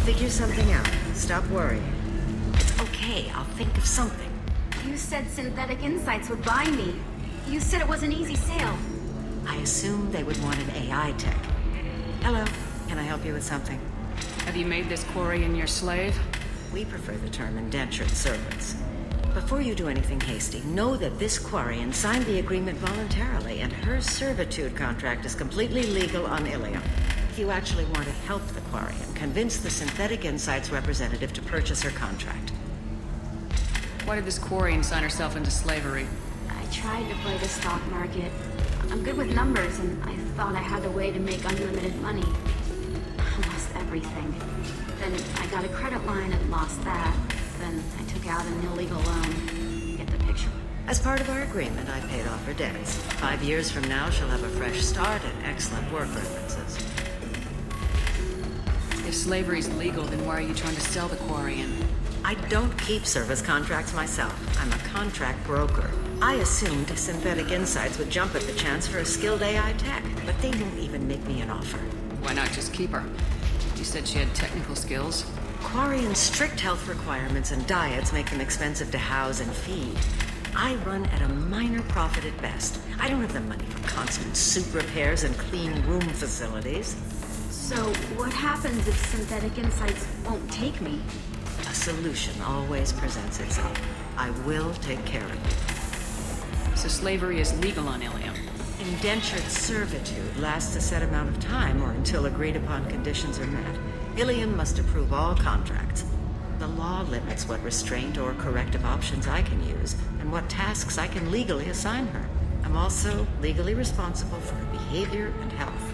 figure something out. Stop worrying. It's okay, I'll think of something. You said Synthetic Insights would buy me. You said it was an easy sale. I assumed they would want an AI tech. Hello, can I help you with something? Have you made this Quarian your slave? We prefer the term indentured servants. Before you do anything hasty, know that this Quarian signed the agreement voluntarily, and her servitude contract is completely legal on Ilium. If you actually want to help the Quarian, convince the Synthetic Insights representative to purchase her contract. Why did this Quarian sign herself into slavery? I tried to play the stock market. I'm good with numbers, and I thought I had a way to make unlimited money. I lost everything. Then I got a credit line and lost that. Then I took out an illegal loan. Get the picture? As part of our agreement, I paid off her debts. 5 years from now, she'll have a fresh start and excellent work references. If slavery's legal, then why are you trying to sell the Quarian? I don't keep service contracts myself. I'm a contract broker. I assumed Synthetic Insights would jump at the chance for a skilled AI tech, but they won't even make me an offer. Why not just keep her? You said she had technical skills. Quarian's strict health requirements and diets make them expensive to house and feed. I run at a minor profit at best. I don't have the money for constant suit repairs and clean room facilities. So what happens if Synthetic Insights won't take me? A solution always presents itself. I will take care of you. So slavery is legal on Ilium. Indentured servitude lasts a set amount of time or until agreed upon conditions are met. Ilium must approve all contracts. The law limits what restraint or corrective options I can use and what tasks I can legally assign her. I'm also legally responsible for her behavior and health.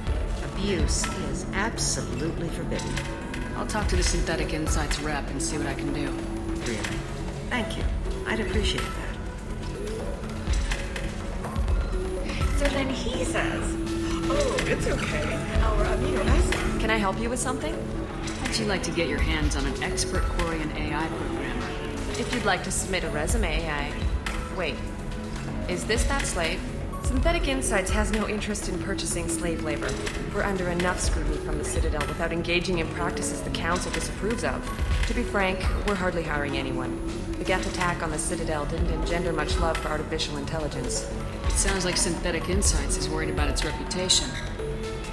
Abuse is absolutely forbidden. I'll talk to the Synthetic Insights rep and see what I can do. Really? Thank you. I'd appreciate that. So then he says, oh, it's okay. Our amino acid. Can I help you with something? How'd you like to get your hands on an expert Quarian AI programmer? If you'd like to submit a resume, Wait. Is this that slave? Synthetic Insights has no interest in purchasing slave labor. We're under enough scrutiny from the Citadel without engaging in practices the Council disapproves of. To be frank, we're hardly hiring anyone. The Geth attack on the Citadel didn't engender much love for artificial intelligence. It sounds like Synthetic Insights is worried about its reputation.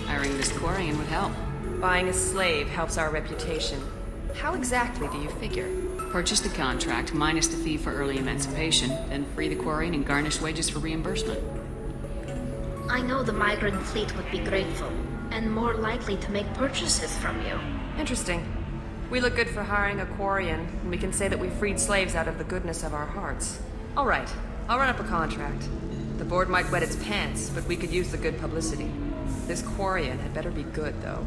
Hiring this Quarian would help. Buying a slave helps our reputation. How exactly do you figure? Purchase the contract, minus the fee for early emancipation, then free the Quarian and garnish wages for reimbursement. I know the migrant fleet would be grateful, and more likely to make purchases from you. Interesting. We look good for hiring a Quarian, and we can say that we freed slaves out of the goodness of our hearts. All right, I'll run up a contract. The board might wet its pants, but we could use the good publicity. This Quarian had better be good, though.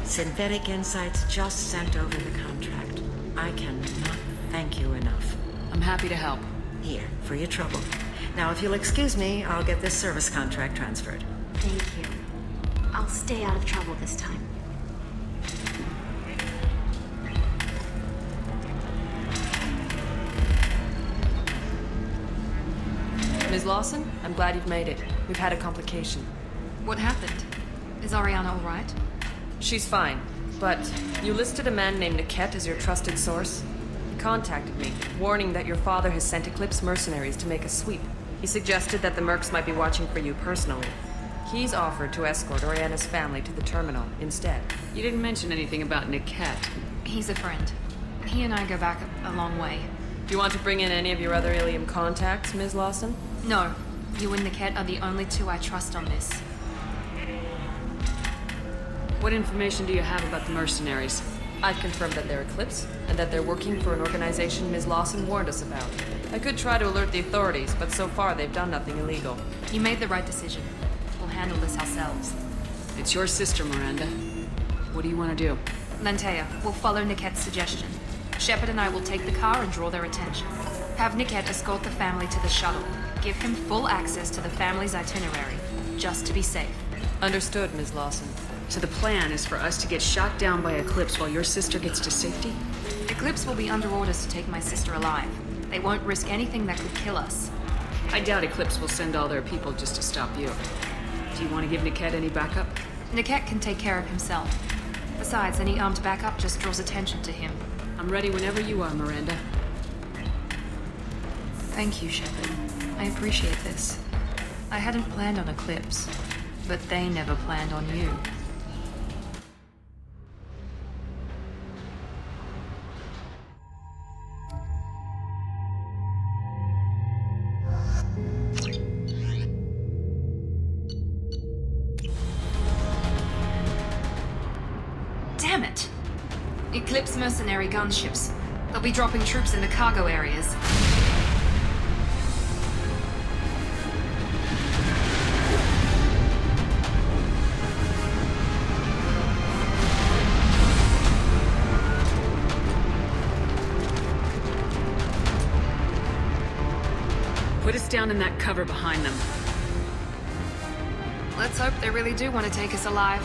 Synthetic Insights just sent over the contract. I cannot thank you enough. I'm happy to help. Here, for your trouble. Now, if you'll excuse me, I'll get this service contract transferred. Thank you. I'll stay out of trouble this time. Ms. Lawson, I'm glad you've made it. We've had a complication. What happened? Is Ariana all right? She's fine, but you listed a man named Niket as your trusted source. He contacted me, warning that your father has sent Eclipse mercenaries to make a sweep. He suggested that the Mercs might be watching for you personally. He's offered to escort Oriana's family to the terminal instead. You didn't mention anything about Niket. He's a friend. He and I go back a long way. Do you want to bring in any of your other Ilium contacts, Ms. Lawson? No. You and Niket are the only two I trust on this. What information do you have about the mercenaries? I've confirmed that they're Eclipse, and that they're working for an organization Ms. Lawson warned us about. I could try to alert the authorities, but so far they've done nothing illegal. You made the right decision. We'll handle this ourselves. It's your sister, Miranda. What do you want to do? Lantea, we'll follow Niket's suggestion. Shepard and I will take the car and draw their attention. Have Niket escort the family to the shuttle. Give him full access to the family's itinerary, just to be safe. Understood, Ms. Lawson. So the plan is for us to get shot down by Eclipse while your sister gets to safety? Eclipse will be under orders to take my sister alive. They won't risk anything that could kill us. I doubt Eclipse will send all their people just to stop you. Do you want to give Niket any backup? Niket can take care of himself. Besides, any armed backup just draws attention to him. I'm ready whenever you are, Miranda. Thank you, Shepard. I appreciate this. I hadn't planned on Eclipse, but they never planned on you. Damn it! Eclipse mercenary gunships. They'll be dropping troops in the cargo areas. Put us down in that cover behind them. Let's hope they really do want to take us alive.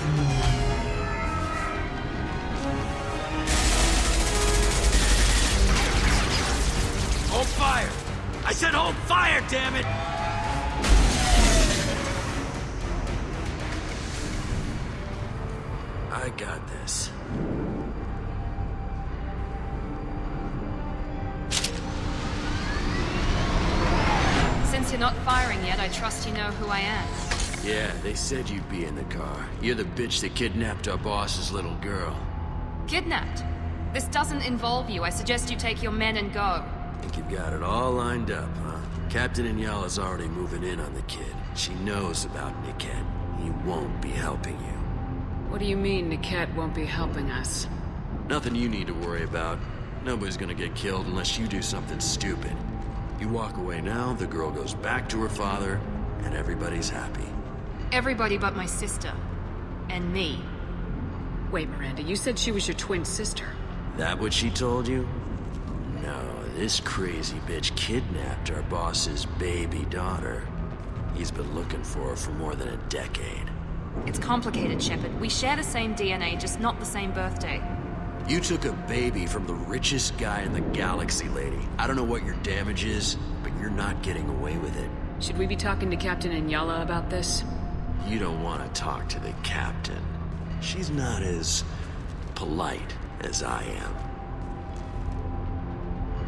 Hold fire! I said hold fire, damn it! I got this. Since you're not firing yet, I trust you know who I am. Yeah, they said you'd be in the car. You're the bitch that kidnapped our boss's little girl. Kidnapped? This doesn't involve you. I suggest you take your men and go. Think you've got it all lined up, huh? Captain Inyala's already moving in on the kid. She knows about Niket. He won't be helping you. What do you mean Niket won't be helping us? Nothing you need to worry about. Nobody's gonna get killed unless you do something stupid. You walk away now, the girl goes back to her father, and everybody's happy. Everybody but my sister. And me. Wait, Miranda, you said she was your twin sister. That what she told you? No, this crazy bitch kidnapped our boss's baby daughter. He's been looking for her for more than a decade. It's complicated, Shepard. We share the same DNA, just not the same birthday. You took a baby from the richest guy in the galaxy, lady. I don't know what your damage is, but you're not getting away with it. Should we be talking to Captain Inyala about this? You don't want to talk to the captain. She's not as polite as I am.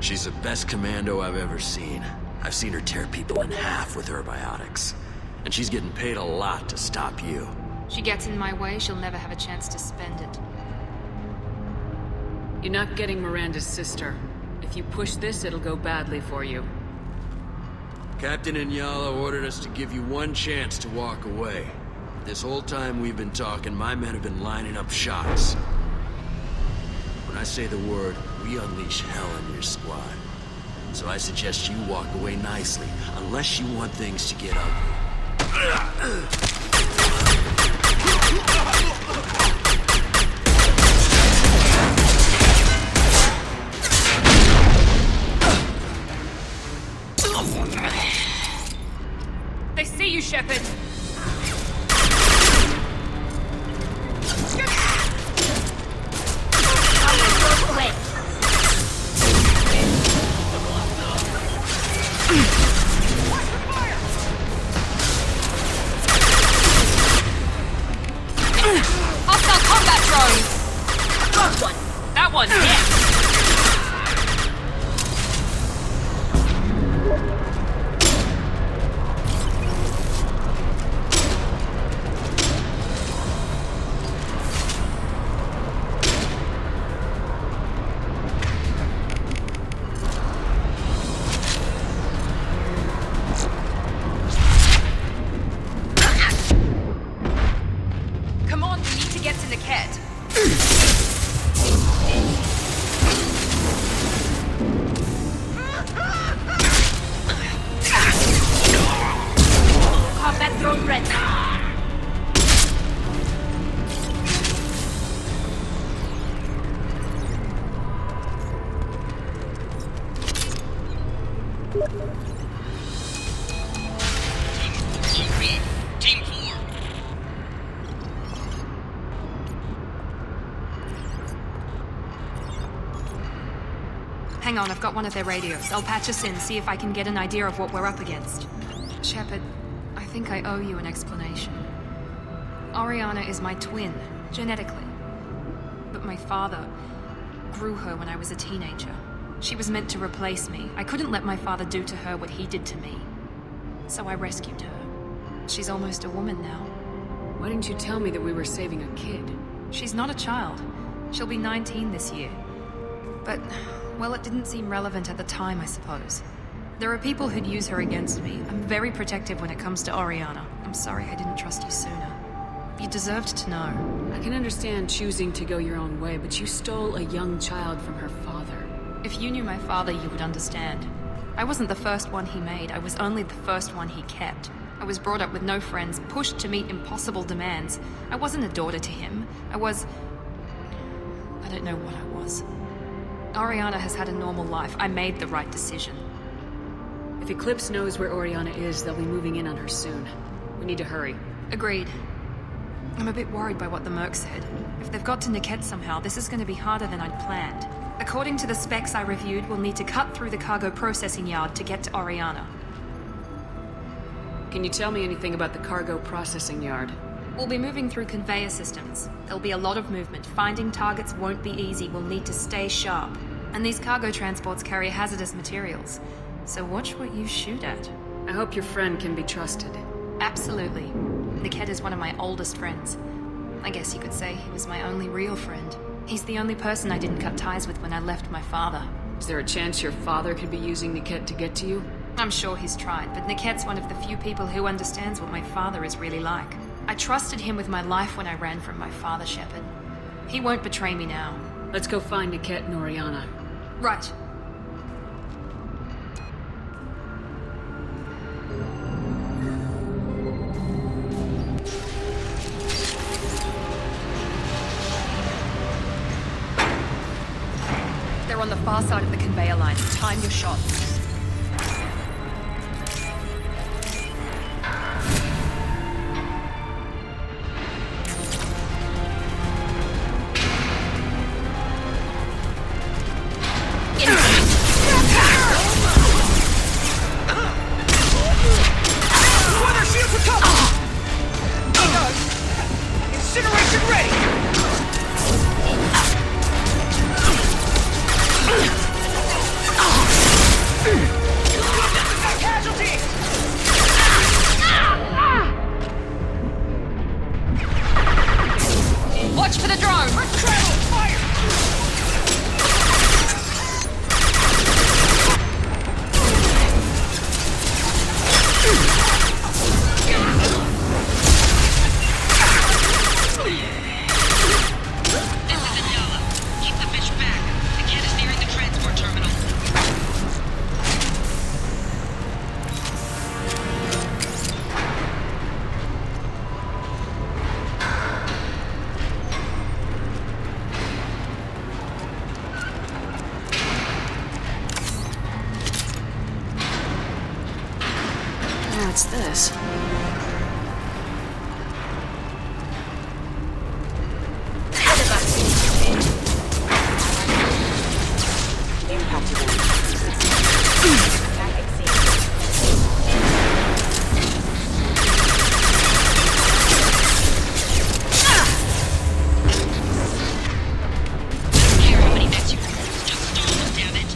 She's the best commando I've ever seen. I've seen her tear people in half with her biotics. And she's getting paid a lot to stop you. She gets in my way, she'll never have a chance to spend it. You're not getting Miranda's sister. If you push this, it'll go badly for you. Captain Inyala ordered us to give you one chance to walk away. This whole time we've been talking, my men have been lining up shots. When I say the word, we unleash hell in your squad. So I suggest you walk away nicely, unless you want things to get ugly. They see you, Shepard! Hostile combat drones! Wrong one! That one, yeah! Come on, we need to get to Niket. Combat drone ready. Team 3, Team 4. Hang Hang on, I've got one of their radios. I'll patch us in, see if I can get an idea of what we're up against. Shepard, I think I owe you an explanation. Oriana is my twin, genetically. But my father grew her when I was a teenager. She was meant to replace me. I couldn't let my father do to her what he did to me. So I rescued her. She's almost a woman now. Why didn't you tell me that we were saving a kid? She's not a child. She'll be 19 this year. But, well, it didn't seem relevant at the time, I suppose. There are people who'd use her against me. I'm very protective when it comes to Oriana. I'm sorry I didn't trust you sooner. You deserved to know. I can understand choosing to go your own way, but you stole a young child from her father. If you knew my father, you would understand. I wasn't the first one he made. I was only the first one he kept. I was brought up with no friends, pushed to meet impossible demands. I wasn't a daughter to him. I don't know what I was. Oriana has had a normal life. I made the right decision. If Eclipse knows where Oriana is, they'll be moving in on her soon. We need to hurry. Agreed. I'm a bit worried by what the Merc said. If they've got to Niket somehow, this is going to be harder than I'd planned. According to the specs I reviewed, we'll need to cut through the cargo processing yard to get to Oriana. Can you tell me anything about the cargo processing yard? We'll be moving through conveyor systems. There'll be a lot of movement. Finding targets won't be easy. We'll need to stay sharp. And these cargo transports carry hazardous materials. So watch what you shoot at. I hope your friend can be trusted. Absolutely. Niket is one of my oldest friends. I guess you could say he was my only real friend. He's the only person I didn't cut ties with when I left my father. Is there a chance your father could be using Niket to get to you? I'm sure he's tried, but Niket's one of the few people who understands what my father is really like. I trusted him with my life when I ran from my father, Shepard. He won't betray me now. Let's go find Niket and Oriana. Right. They're on the far side of the conveyor line. Time your shots. Watch for the drone! Fire! This is Ayala. Keep the fish back. The kid is nearing the transport terminal. What's this? Care how many bets you roll. Just stall, damn it.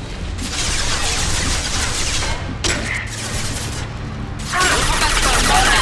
Combat zone,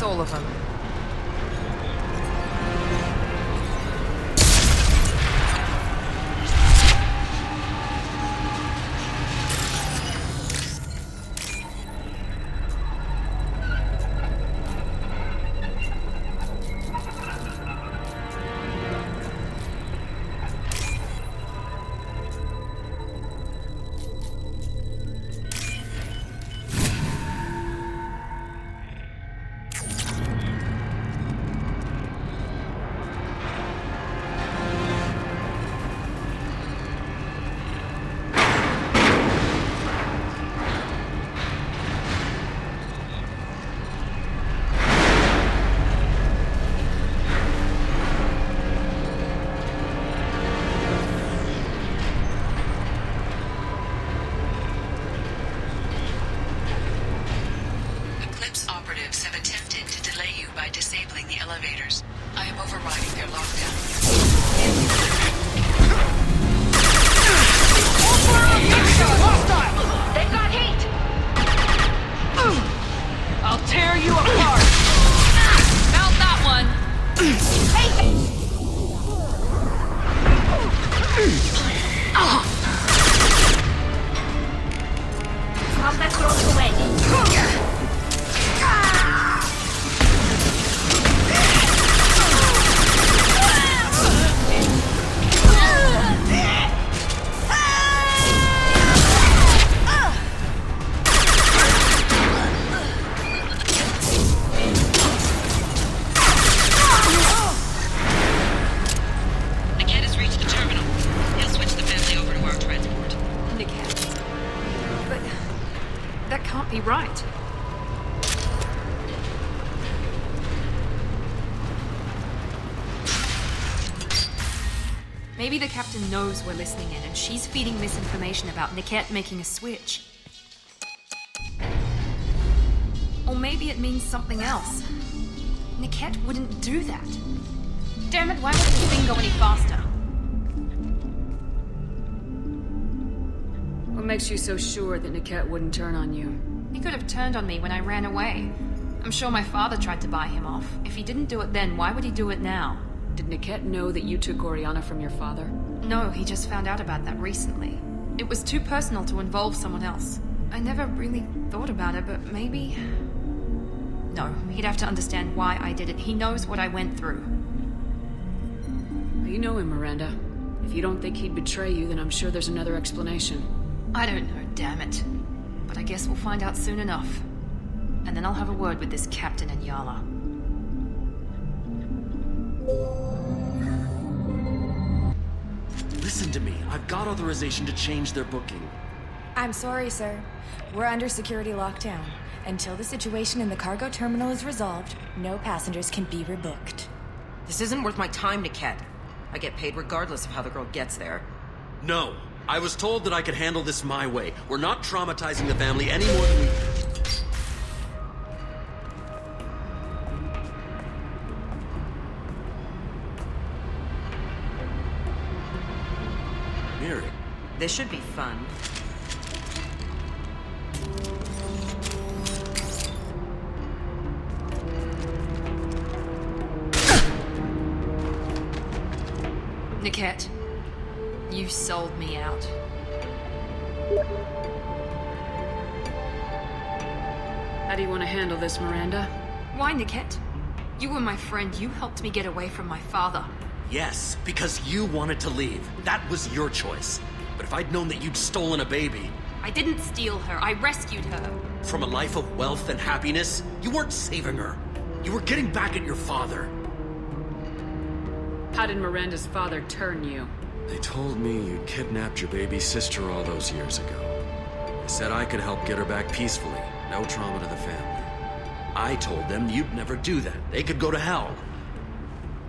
That's all of them. Operatives have attempted to delay you by disabling the elevators. I am overriding their lockdown. They've got heat! I'll tear you apart! Felt that one! Pop that throat away. Niket has reached the terminal. He'll switch the family over to our transport. Niket. But that can't be right. Maybe the captain knows we're listening in and she's feeding misinformation about Niket making a switch. Or maybe it means something else. Niket wouldn't do that. Damn it, why wouldn't this thing go any faster? What makes you so sure that Niket wouldn't turn on you? He could have turned on me when I ran away. I'm sure my father tried to buy him off. If he didn't do it then, why would he do it now? Did Niket know that you took Oriana from your father? No, he just found out about that recently. It was too personal to involve someone else. I never really thought about it, but maybe... No, he'd have to understand why I did it. He knows what I went through. You know him, Miranda. If you don't think he'd betray you, then I'm sure there's another explanation. I don't know, damn it. But I guess we'll find out soon enough. And then I'll have a word with this captain in Yala. Listen to me. I've got authorization to change their booking. I'm sorry, sir. We're under security lockdown. Until the situation in the cargo terminal is resolved, no passengers can be rebooked. This isn't worth my time, Niket. I get paid regardless of how the girl gets there. No. I was told that I could handle this my way. We're not traumatizing the family any more than we... Mary. This should be fun. Niket, you sold me out. How do you want to handle this, Miranda? Why, Niket? You were my friend. You helped me get away from my father. Yes, because you wanted to leave. That was your choice. But if I'd known that you'd stolen a baby... I didn't steal her. I rescued her. From a life of wealth and happiness, you weren't saving her. You were getting back at your father. How did Miranda's father turn you? They told me you'd kidnapped your baby sister all those years ago. They said I could help get her back peacefully. No trauma to the family. I told them you'd never do that. They could go to hell.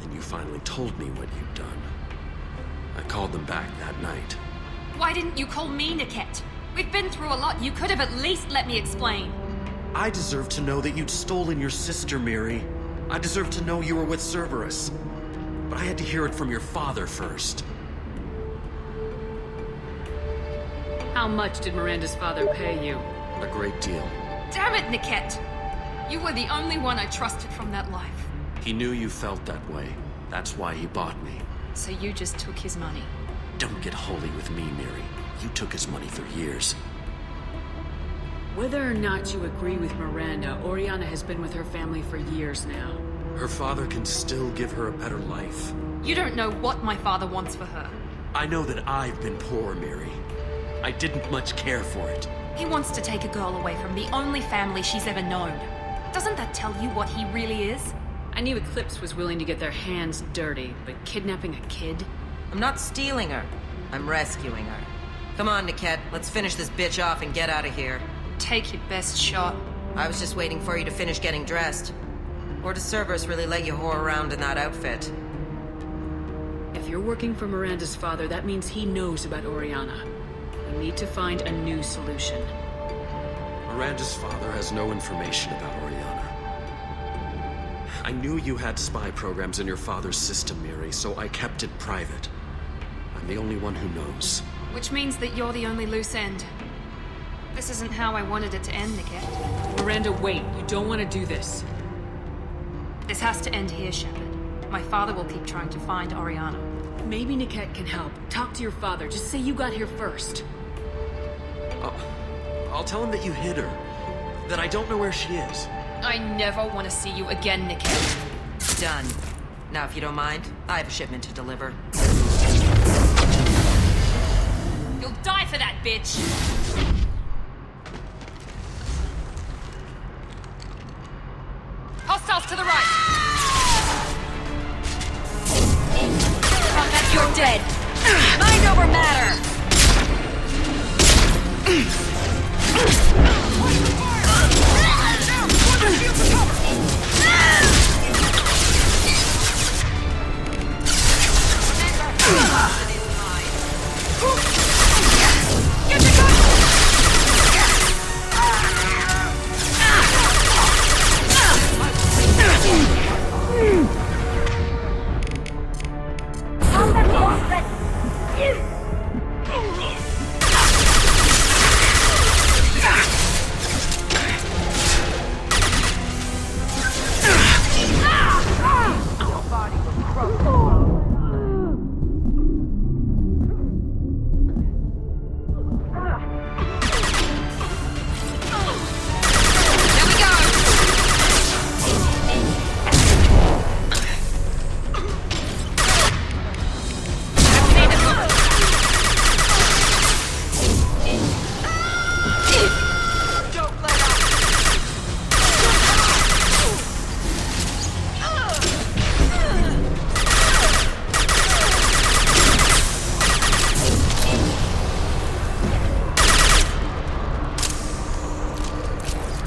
Then you finally told me what you'd done. I called them back that night. Why didn't you call me, Niket? We've been through a lot. You could have at least let me explain. I deserve to know that you'd stolen your sister, Miri. I deserve to know you were with Cerberus. But I had to hear it from your father first. How much did Miranda's father pay you? A great deal. Damn it, Niket! You were the only one I trusted from that life. He knew you felt that way. That's why he bought me. So you just took his money. Don't get holy with me, Miri. You took his money for years. Whether or not you agree with Miranda, Oriana has been with her family for years now. Her father can still give her a better life. You don't know what my father wants for her. I know that I've been poor, Miri. I didn't much care for it. He wants to take a girl away from the only family she's ever known. Doesn't that tell you what he really is? I knew Eclipse was willing to get their hands dirty, but kidnapping a kid? I'm not stealing her. I'm rescuing her. Come on, Niket. Let's finish this bitch off and get out of here. Take your best shot. I was just waiting for you to finish getting dressed. Or does Cerberus really let you whore around in that outfit? If you're working for Miranda's father, that means he knows about Oriana. We need to find a new solution. Miranda's father has no information about Oriana. I knew you had spy programs in your father's system, Miri, so I kept it private. I'm the only one who knows. Which means that you're the only loose end. This isn't how I wanted it to end, Niket. Miranda, wait. You don't want to do this. This has to end here, Shepard. My father will keep trying to find Oriana. Maybe Niket can help. Talk to your father. Just say you got here first. I'll tell him that you hid her. That I don't know where she is. I never want to see you again, Niket. Done. Now, if you don't mind, I have a shipment to deliver. You'll die for that, bitch! Hostiles to the right! Combat, you're dead! Mind over matter!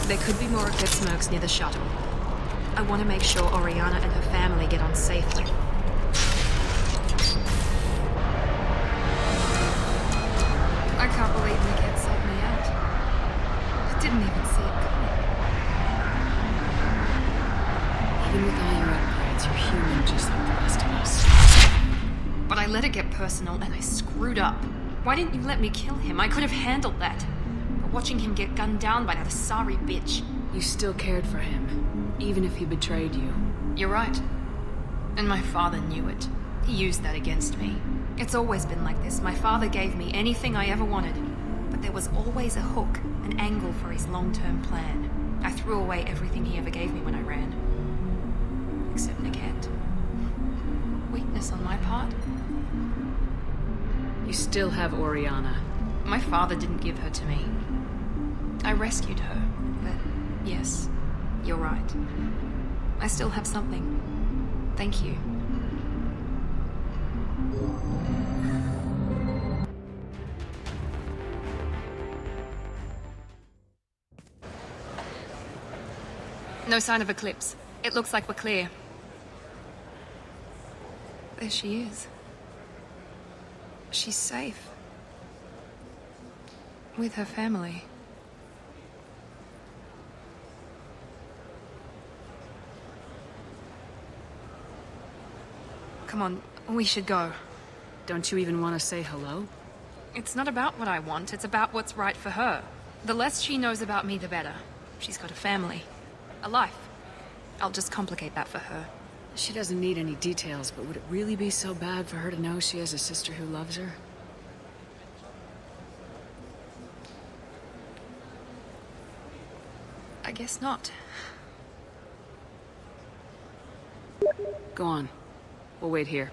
There could be more Eclipse mercs near the shuttle. I want to make sure Oriana and her family get on safely. I can't believe Niket sold me out. I didn't even see it coming. Even with all your upgrades, you're human just like the rest of us. But I let it get personal and I screwed up. Why didn't you let me kill him? I could have handled that. But watching him get gunned down by that Asari bitch. You still cared for him, even if he betrayed you. You're right. And my father knew it. He used that against me. It's always been like this. My father gave me anything I ever wanted. But there was always a hook, an angle for his long-term plan. I threw away everything he ever gave me when I ran. Except Niket. Weakness on my part? You still have Oriana. My father didn't give her to me. I rescued her, but yes, you're right. I still have something. Thank you. No sign of Eclipse. It looks like we're clear. There she is. She's safe. With her family. Come on, we should go. Don't you even want to say hello? It's not about what I want, it's about what's right for her. The less she knows about me, the better. She's got a family. A life. I'll just complicate that for her. She doesn't need any details, but would it really be so bad for her to know she has a sister who loves her? I guess not. Go on. We'll wait here.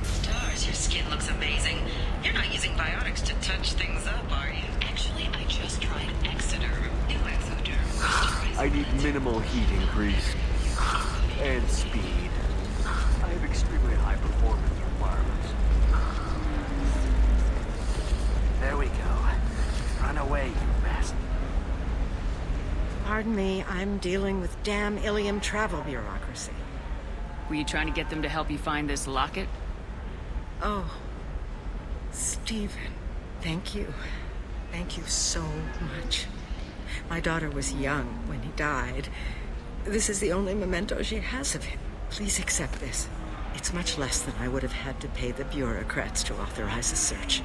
Stars, your skin looks amazing. You're not using biotics to touch things up, are you? Actually, I just tried Exoderm. New Exoderm. I need minimal heat increase. And speed. I have extremely high performance requirements. There we go. Run away, you bastard. Pardon me, I'm dealing with damn Ilium travel bureaucracy. Were you trying to get them to help you find this locket? Oh, Stephen, thank you. Thank you so much. My daughter was young when he died. This is the only memento she has of him. Please accept this. It's much less than I would have had to pay the bureaucrats to authorize a search.